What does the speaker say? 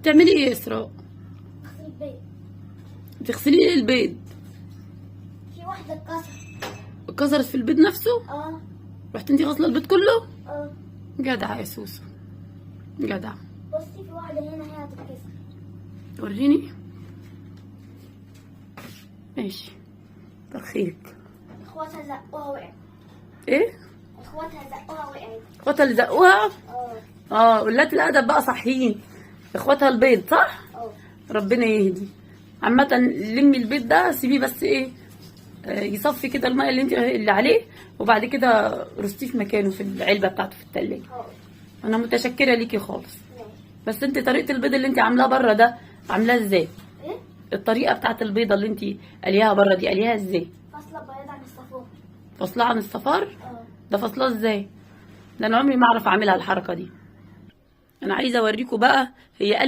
بتعملي ايه يا اسراء؟ اغسل البيض. بتغسلي لي البيض؟ في واحدة اتكسر. اتكسرت في البيض نفسه؟ اه. رحت انتي غاسله البيض كله؟ اه. جدعه يا سوسو، جدعه. بصي في واحدة هنا هي هتتكسر. وريني. ماشي، كتر خيرك. اخواتها زقوها وقعت. ايه؟ اخواتها زقوها وقعت. اخواتها اللي زقوها؟ اه. قلات الادب بقى صحيين. اخواتها البيض صح؟ اه. ربنا يهدي. عامة لمي البيض ده، سيبيه بس ايه، يصفي كده الميه اللي عليه، وبعد كده رصيه في مكانه في العلبه بتاعته في التلاجة. اه. انا متشكره ليكي خالص. ماشي. بس انت طريقه البيض اللي انت عاملاه بره ده عاملاها ازاي؟ ايه؟ الطريقه بتاعت البيضه اللي انت قليها بره دي قليها ازاي؟ فاصلة بياض عن الصفار. فاصلها عن الصفار؟ اه. ده فاصلها ازاي؟ ده انا عمري ما اعرف اعملها الحركه دي. انا عايزه اوريكم بقى هي